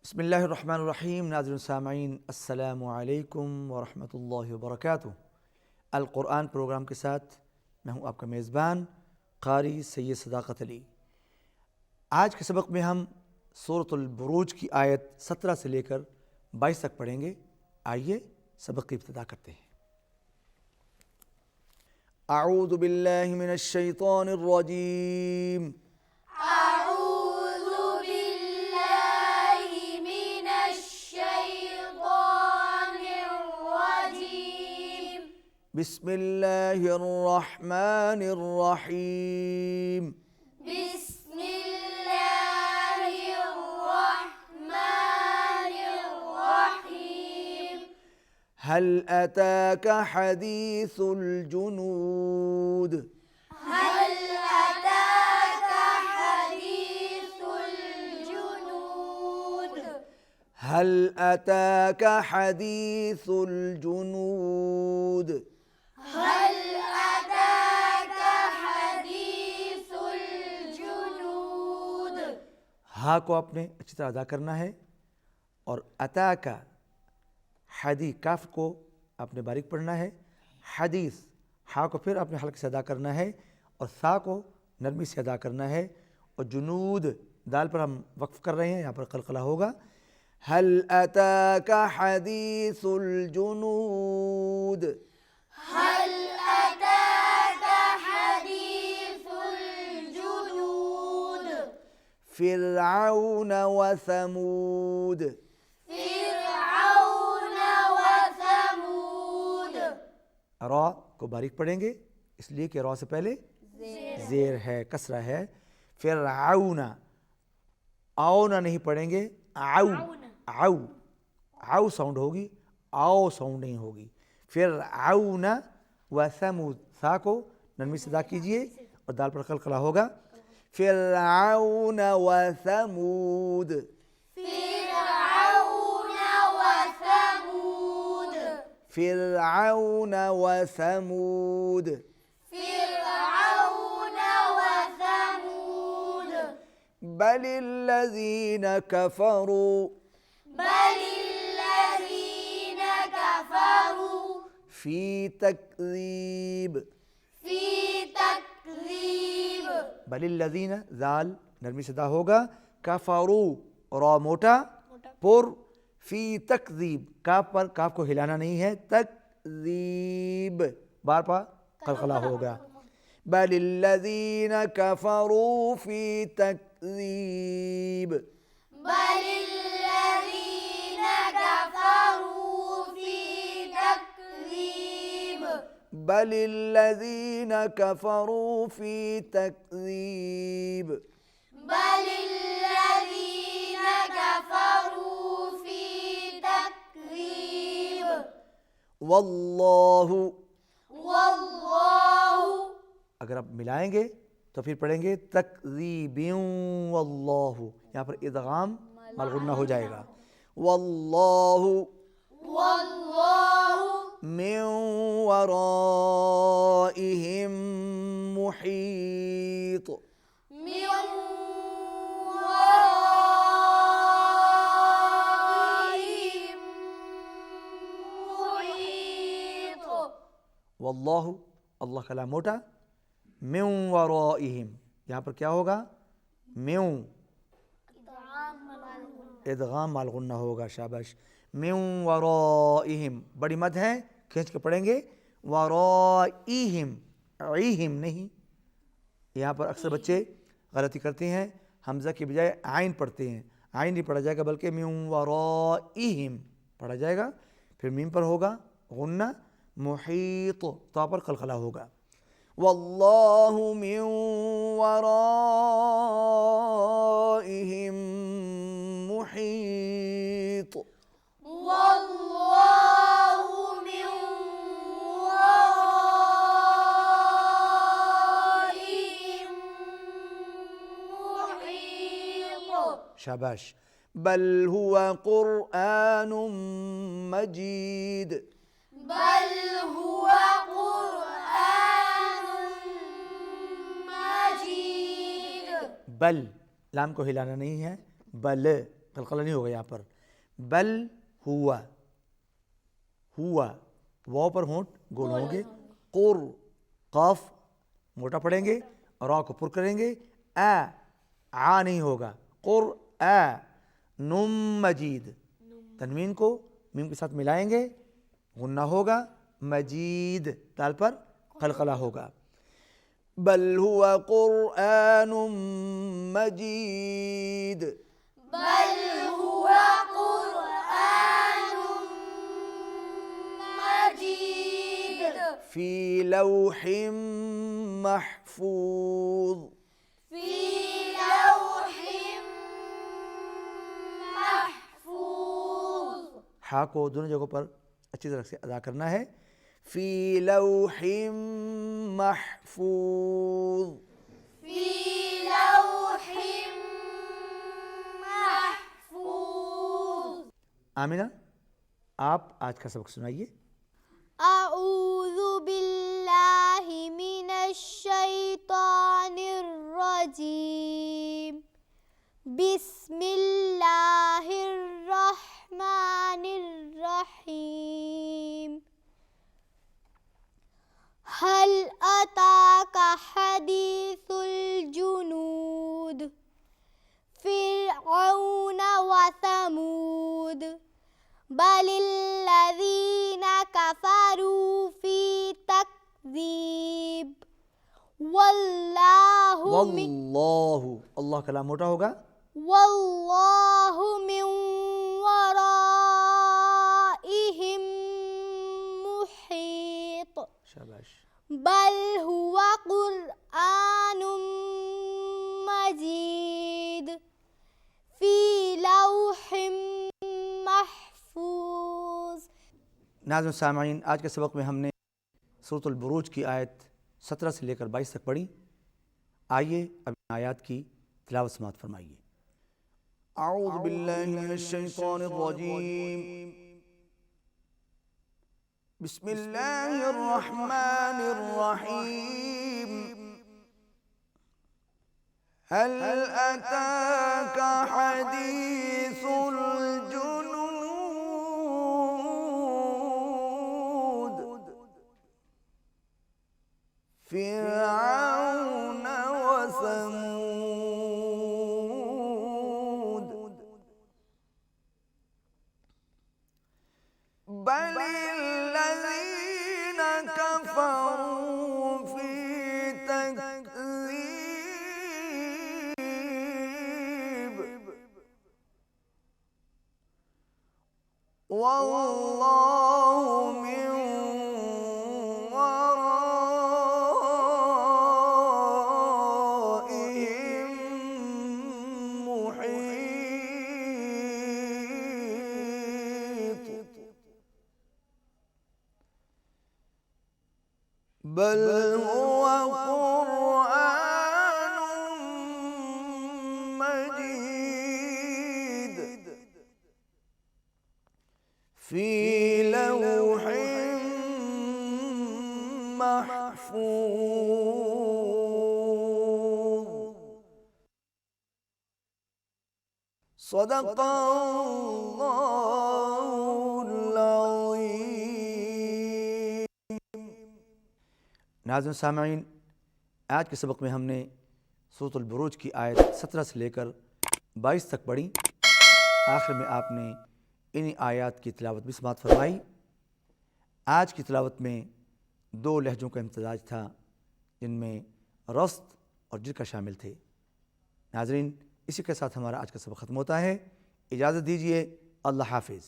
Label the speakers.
Speaker 1: بسم اللہ الرحمن الرحیم. ناظرین سامعین السلام علیکم ورحمۃ اللہ وبرکاتہ. القرآن پروگرام کے ساتھ میں ہوں آپ کا میزبان قاری سید صداقت علی. آج کے سبق میں ہم سورۃ البروج کی آیت 17 سے لے کر 22 تک پڑھیں گے. آئیے سبق کی ابتدا کرتے ہیں. اعوذ باللہ من الشیطان الرجیم. بسم اللہ الرحمن الرحیم.
Speaker 2: بسم اللہ الرحمن الرحیم.
Speaker 1: هل اتاک حدیث الجنود.
Speaker 2: هل أتاك حديث الجنود.
Speaker 1: هل اتاک حدیث الجنود.
Speaker 2: هل أتاك حديث الجنود.
Speaker 1: ہا کو آپ نے اچھی طرح ادا کرنا ہے اور عطا کا حدی کاف کو آپ نے باریک پڑھنا ہے. حدیث ہا کو پھر آپ نے حلق سے ادا کرنا ہے اور سا کو نرمی سے ادا کرنا ہے. اور جنود دال پر ہم وقف کر رہے ہیں, یہاں پر قلقلہ ہوگا. هل اتاک حدیث الجنود.
Speaker 2: هل أتاك حديث الجنود.
Speaker 1: فرعون وثمود.
Speaker 2: فرعون وثمود.
Speaker 1: را کو باریک پڑھیں گے اس لیے کہ را سے پہلے زیر ہے, کسرہ ہے. فرعون آؤنا نہیں پڑھیں گے, آؤ آؤ آؤ ساؤنڈ ہوگی, آؤ ساؤنڈ نہیں ہوگی. فرعون وثمود سا کو نرمی سے ادا کیجئے اور دال پر قلقلہ ہوگا. فرعون وثمود.
Speaker 2: فرعون وثمود.
Speaker 1: فرعون وثمود.
Speaker 2: فرعون وثمود.
Speaker 1: بل الذين كفروا
Speaker 2: بل الذين كفروا
Speaker 1: في تكذيب.
Speaker 2: في تكذيب.
Speaker 1: بل الذين ذال نرمی سے ادا ہوگا. کفروا را موٹا پر فی تکذیب کاف پر کاف کو ہلانا نہیں ہے. تکذیب بار پا قلقلہ ہوگا. بل الذین کفروا فی تکذیب.
Speaker 2: بل الذين كفروا في تكذيب.
Speaker 1: بل الذین کفروا فی تکذیب.
Speaker 2: بل الذين كفروا في تكذيب.
Speaker 1: واللہ
Speaker 2: والله
Speaker 1: اگر آپ ملائیں گے تو پھر پڑھیں گے تکذیبوں واللہ, یہاں پر ادغام ملغنہ ہو جائے گا. واللہ
Speaker 2: والله
Speaker 1: من ورائہم محیط.
Speaker 2: من ورائهم محيط.
Speaker 1: واللہ اللہ کلام موٹا. من ورائہم یہاں پر کیا ہوگا, میوں ادغام مالغنہ ہوگا. شاباش. من ورائہم بڑی مد ہے, کھینچ کے پڑھیں گے. ورائہم عیہم نہیں, یہاں پر اکثر بچے غلطی کرتے ہیں, حمزہ کی بجائے عین پڑھتے ہیں. عین نہیں پڑھا جائے گا بلکہ من ورائہم پڑھا جائے گا. پھر میم پر ہوگا غنہ. محیط تا پر قلقلہ ہوگا. واللہ من ورائہم محیط.
Speaker 2: والله من ورائهم محيط.
Speaker 1: شاباش. بل هو قرآن مجید.
Speaker 2: بل هو قرآن مجيد.
Speaker 1: بل لام کو ہلانا نہیں ہے. بل قلقلہ نہیں ہوگا یہاں پر. بل ہوا, ہوا واو پر ہونٹ گول ہوں گے. قر قاف موٹا پڑھیں گے, را کو پر کریں گے. آ نہیں ہوگا. قرآن مجید, تنوین کو میم کے ساتھ ملائیں گے, غنہ ہوگا. مجید دال پر قلقلہ ہوگا. بل هو قرآن مجید.
Speaker 2: بل هو قرآن مجید
Speaker 1: فی لوح محفوظ.
Speaker 2: فی لوح محفوظ.
Speaker 1: ہا کو دونوں جگہوں پر اچھی طرح سے ادا کرنا ہے. فی لوح محفوظ.
Speaker 2: فی لوح محفوظ.
Speaker 1: آمینہ آپ آج کا سبق سنائیے.
Speaker 3: اعوذ باللہ من الشیطان الرجیم. بسم اللہ الرحمن الرحیم. هل أتاك حديث الجنود فرعون وثمود بل الذين كفروا في تكذيب والله
Speaker 1: اللہ کلام موٹا ہوگا.
Speaker 3: والله من ورائهم محيط.
Speaker 1: شاباش.
Speaker 3: بل هو قرآن مجید فی لوح محفوظ.
Speaker 1: ناظرین سامعین, آج کے سبق میں ہم نے سورۃ البروج کی آیت 17 سے لے کر 22 تک پڑھی. آئیے اب ان آیات کی تلاوت سماعت فرمائیے. اعوذ باللہ من الشیطان الرجیم. بسم اللہ الرحمن الرحیم. هل أتاك حديث الجنود فرعون وثمود بل الذين كفروا في تكذيب والله من ورائهم محيط بل هو قرآن مجيد في لوح محفوظ. صدق الله العظيم. ناظرین سامعین, آج کے سبق میں ہم نے سورۃ البروج کی آیت 17 سے لے کر 22 تک پڑھی. آخر میں آپ نے انہی آیات کی تلاوت بھی سماعت فرمائی. آج کی تلاوت میں 2 لہجوں کا امتزاج تھا جن میں رست اور جرکا شامل تھے. ناظرین, اسی کے ساتھ ہمارا آج کا سبق ختم ہوتا ہے. اجازت دیجیے. اللہ حافظ.